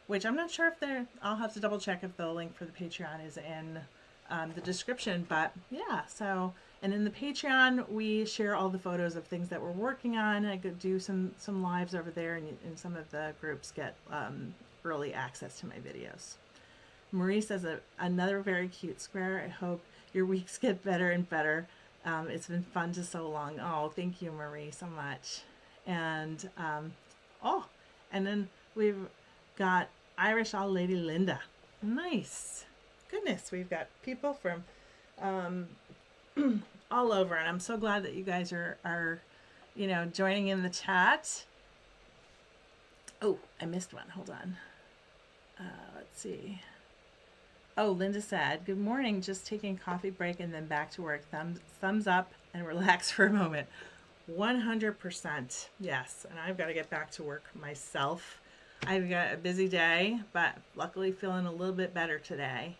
which I'm not sure if they're, I'll have to double check if the link for the Patreon is in the description. But yeah, so, and in the Patreon, we share all the photos of things that we're working on. I could do some lives over there, and some of the groups get early access to my videos. Marie says, another very cute square. I hope your weeks get better and better. It's been fun to so long. Oh, thank you, Marie, so much. And oh, and then we've got Irish Old Lady Linda. Nice. Goodness, we've got people from all over, and I'm so glad that you guys are you know, joining in the chat. Oh, I missed one. Hold on. Let's see. Oh, Linda said, good morning, just taking a coffee break and then back to work. Thumbs up and relax for a moment. 100%. Yes, and I've got to get back to work myself. I've got a busy day, but luckily feeling a little bit better today.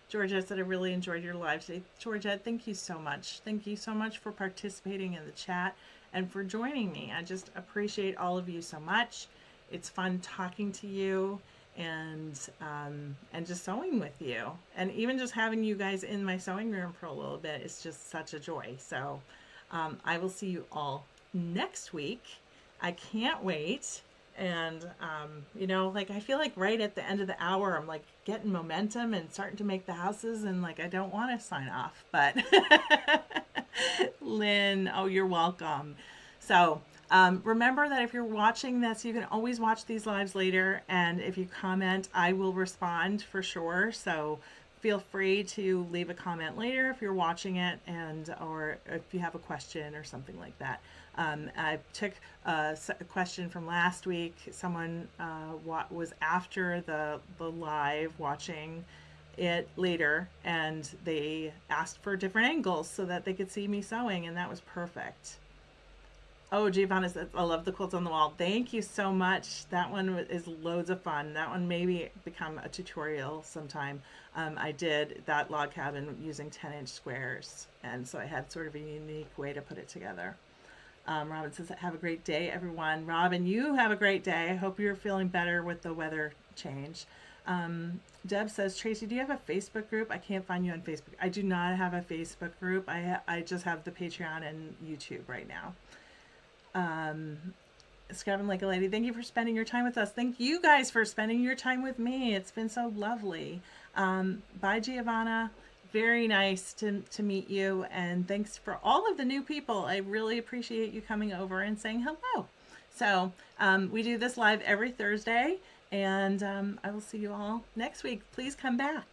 Georgette said, I really enjoyed your live today. Georgette, thank you so much. Thank you so much for participating in the chat and for joining me. I just appreciate all of you so much. It's fun talking to you and just sewing with you, and even just having you guys in my sewing room for a little bit is just such a joy. So I will see you all next week. I can't wait. And you know, like, I feel like right at the end of the hour I'm like getting momentum and starting to make the houses, and like I don't want to sign off, but Lynn, oh, you're welcome. So remember that if you're watching this, you can always watch these lives later, and if you comment, I will respond for sure. So feel free to leave a comment later if you're watching it, and or if you have a question or something like that. I took a question from last week. Someone was after the live watching it later, and they asked for different angles so that they could see me sewing, and that was perfect. Oh, Giovanna says, I love the quilts on the wall. Thank you so much. That one is loads of fun. That one maybe become a tutorial sometime. I did that log cabin using 10-inch squares, and so I had sort of a unique way to put it together. Robin says, have a great day, everyone. Robin, you have a great day. I hope you're feeling better with the weather change. Deb says, Tracy, do you have a Facebook group? I can't find you on Facebook. I do not have a Facebook group. I just have the Patreon and YouTube right now. Scrapping like a lady, thank you for spending your time with us. Thank you guys for spending your time with me. It's been so lovely. Bye, Giovanna. Very nice to meet you, and thanks for all of the new people. I really appreciate you coming over and saying hello. So we do this live every Thursday, And I will see you all next week. Please come back.